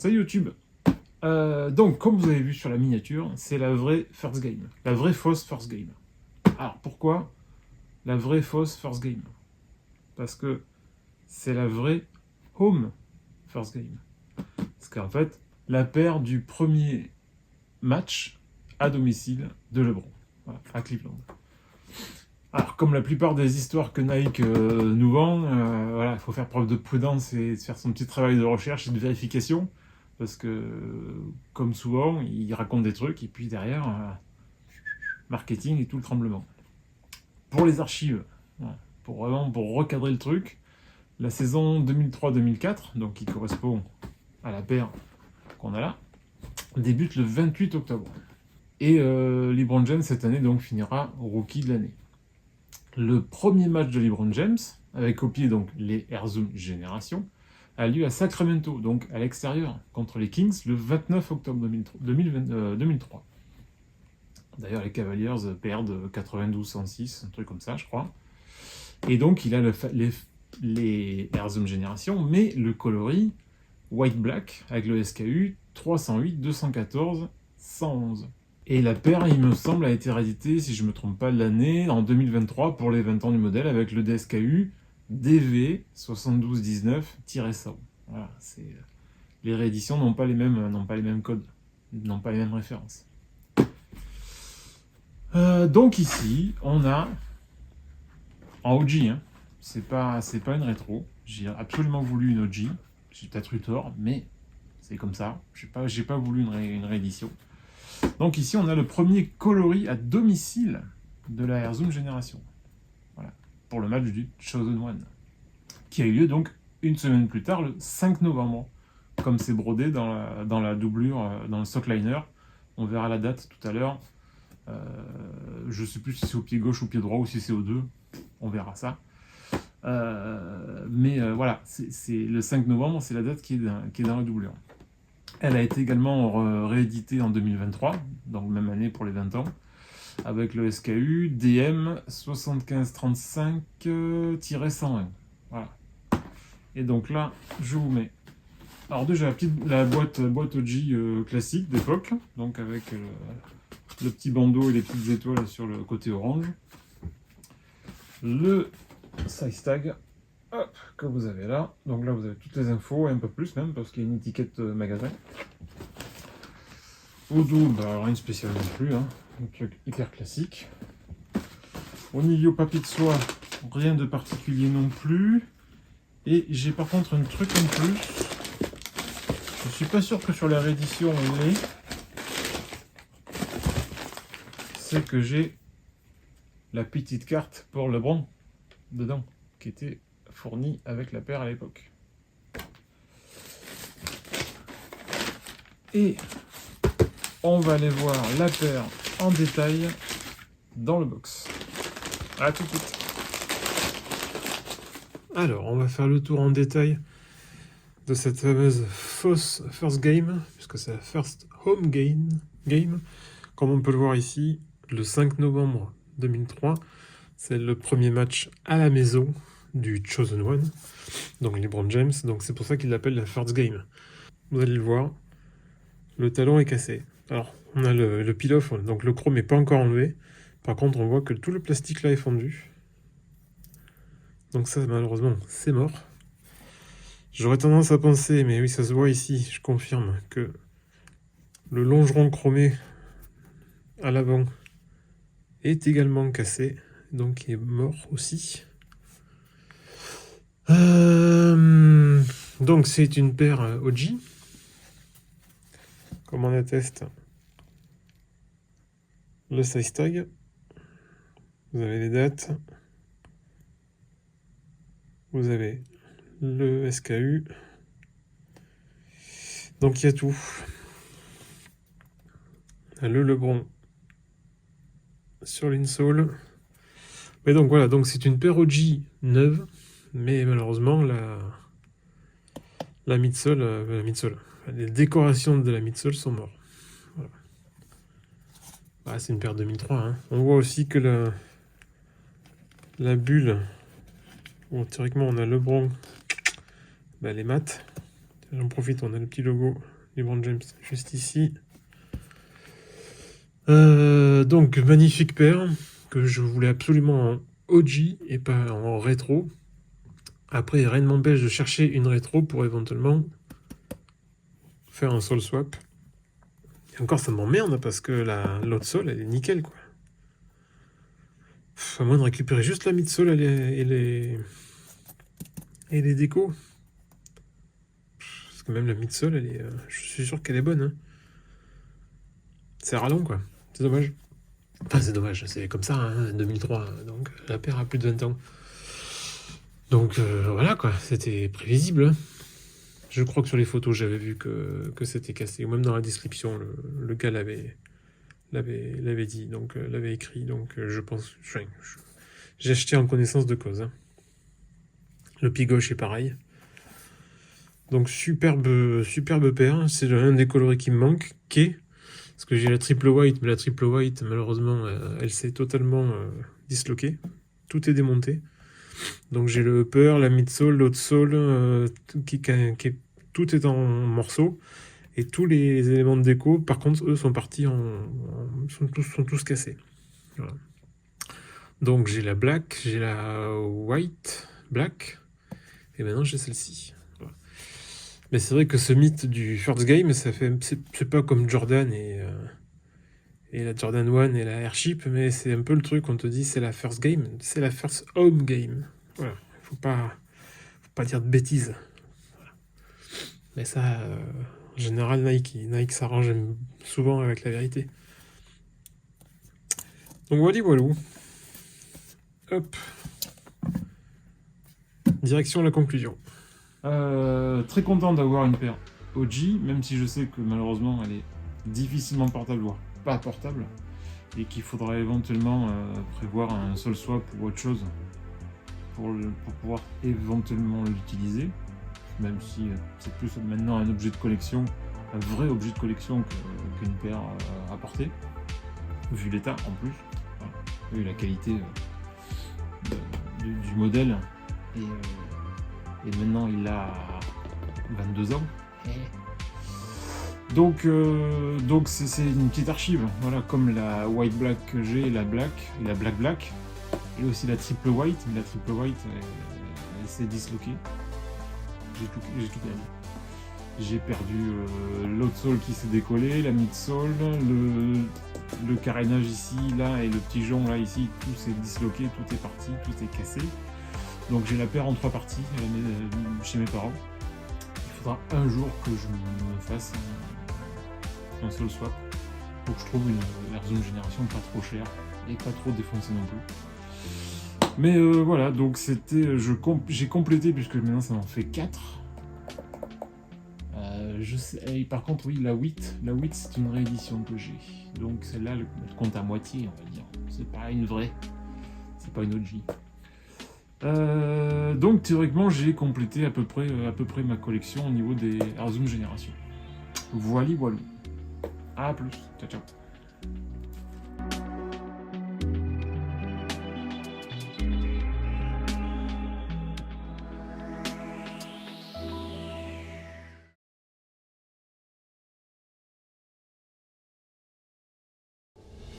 Salut YouTube. Donc, comme vous avez vu sur la miniature, c'est la vraie first game. La vraie fausse first game. Alors, pourquoi la vraie fausse first game? Parce que c'est la vraie home first game. Parce qu'en fait, la paire du premier match à domicile de LeBron, voilà, à Cleveland. Alors, comme la plupart des histoires que Nike nous vend, voilà, il faut faire preuve de prudence et faire son petit travail de recherche et de vérification. Parce que, comme souvent, il raconte des trucs et puis derrière, marketing et tout le tremblement. Pour les archives, voilà, pour recadrer le truc, la saison 2003-2004, donc qui correspond à la paire qu'on a là, débute le 28 octobre. Et LeBron James, cette année, donc, finira rookie de l'année. Le premier match de LeBron James, avec au pied donc les Air Zoom Génération, a lieu à Sacramento, donc à l'extérieur, contre les Kings, le 29 octobre 2003. D'ailleurs, les Cavaliers perdent 92-106, un truc comme ça, je crois. Et donc, il a les Air Zoom Génération, mais le coloris white-black, avec le SKU 308-214-111. Et la paire, il me semble, a été rééditée, si je ne me trompe pas, l'année, en 2023, pour les 20 ans du modèle, avec le DSKU DV7219-100. Voilà, les rééditions n'ont pas les mêmes codes, n'ont pas les mêmes références. Donc ici, on a, en OG, hein, c'est pas une rétro, j'ai absolument voulu une OG, j'ai peut-être eu tort, mais c'est comme ça, j'ai pas voulu une réédition. Donc ici, on a le premier coloris à domicile de la Air Zoom Génération. Voilà, pour le match du Chosen One, qui a eu lieu donc une semaine plus tard, le 5 novembre, comme c'est brodé dans la doublure, dans le stockliner. On verra la date tout à l'heure. Je ne sais plus si c'est au pied gauche ou au pied droit, ou si c'est aux deux. On verra ça. Mais voilà, c'est le 5 novembre, c'est la date qui est dans la doublure. Elle a été également rééditée en 2023, donc même année pour les 20 ans, avec le SKU DM 7535-101. Voilà. Et donc là, je vous mets. Alors déjà, la boîte OG classique d'époque, donc avec le petit bandeau et les petites étoiles sur le côté orange. Le size tag, hop, que vous avez là. Donc là, vous avez toutes les infos, et un peu plus même, parce qu'il y a une étiquette magasin. Au dos, bah, rien de spécial non plus, hein. Un truc hyper classique. Au niveau papier de soie, rien de particulier non plus. Et j'ai par contre un truc en plus. Je suis pas sûr que sur la réédition on l'ait. C'est que j'ai la petite carte pour LeBron dedans, qui était fournie avec la paire à l'époque. Et on va aller voir la paire en détail dans le box. A tout de suite. Alors, on va faire le tour en détail de cette fameuse fausse first game, puisque c'est la first home game. Comme on peut le voir ici, le 5 novembre 2003, c'est le premier match à la maison du Chosen One, donc LeBron James, donc c'est pour ça qu'il l'appelle la first game. Vous allez le voir, le talon est cassé. Alors, on a le peel-off, donc le chrome n'est pas encore enlevé. Par contre, on voit que tout le plastique là est fondu. Donc ça, malheureusement, c'est mort. J'aurais tendance à penser, mais oui, ça se voit ici, je confirme, que le longeron chromé à l'avant est également cassé, donc il est mort aussi. Donc c'est une paire OG, comme on atteste le size tag. Vous avez les dates, vous avez le SKU, donc il y a tout. Le LeBron sur l'insole. Mais donc voilà, donc c'est une paire OG neuve, mais malheureusement la midsole, les décorations de la midsole sont mortes. Voilà. Ah, c'est une paire 2003. Hein. On voit aussi que la bulle, bon, théoriquement on a LeBron, bah, elle est mate. J'en profite, on a le petit logo LeBron James, juste ici. Donc, magnifique paire que je voulais absolument en OG et pas en rétro. Après, rien ne m'empêche de chercher une rétro pour éventuellement faire un soul swap. Et encore, ça m'emmerde parce que l'autre sol, elle est nickel, quoi. À moins de récupérer juste la midsole et les décos. Parce que même la midsole, je suis sûr qu'elle est bonne. Hein. C'est ralent, quoi. C'est dommage. Enfin, c'est dommage, c'est comme ça, hein, 2003. Donc, la paire a plus de 20 ans. Donc, voilà, quoi. C'était prévisible. Hein. Je crois que sur les photos, j'avais vu que c'était cassé. Ou même dans la description, le gars l'avait dit, donc l'avait écrit. Donc, je pense... J'ai acheté en connaissance de cause. Hein. Le pied gauche est pareil. Donc superbe paire, c'est un des coloris qui me manque, parce que j'ai la triple white, mais la triple white malheureusement elle s'est totalement disloquée, tout est démonté. Donc j'ai le upper, la midsole, l'outsole, tout est en morceaux, et tous les éléments de déco, par contre, eux sont partis sont tous cassés. Voilà. Donc j'ai la black, j'ai la white, black, et maintenant j'ai celle-ci. Mais c'est vrai que ce mythe du first game, c'est pas comme Jordan et la Jordan 1 et la Airship, mais c'est un peu le truc, on te dit c'est la first game, c'est la first home game. Voilà, faut pas dire de bêtises. Voilà. Mais ça, en général, Nike s'arrange souvent avec la vérité. Donc voilà, voilou. Hop. Direction la conclusion. Très content d'avoir une paire OG, même si je sais que malheureusement elle est difficilement portable, voire pas portable, et qu'il faudra éventuellement prévoir un sol swap ou autre chose pour pouvoir éventuellement l'utiliser, même si c'est plus maintenant un objet de collection, un vrai objet de collection qu'une paire à porter, vu l'état en plus, voilà, vu la qualité du modèle, et maintenant il a 22 ans. Donc c'est une petite archive, voilà, comme la white black que j'ai, la black, et la black black, et aussi la triple white, mais la triple white elle s'est disloquée. J'ai tout perdu. J'ai perdu l'outsole qui s'est décollé, la midsole, le carénage ici, là, et le petit jonc là, ici, tout s'est disloqué, tout est parti, tout est cassé. Donc j'ai la paire en 3 parties chez mes parents. Il faudra un jour que je me fasse un sol swap pour que je trouve une Air Zoom Génération pas trop chère et pas trop défoncée non plus. Mais voilà, donc c'était, j'ai complété puisque maintenant ça m'en fait 4. Je sais, et par contre oui, la 8 c'est une réédition que j'ai. Donc celle-là, elle compte à moitié, on va dire. C'est pas une vraie, c'est pas une OG. Donc théoriquement j'ai complété à peu près ma collection au niveau des Air Zoom Génération. Voilà. À plus, ciao ciao.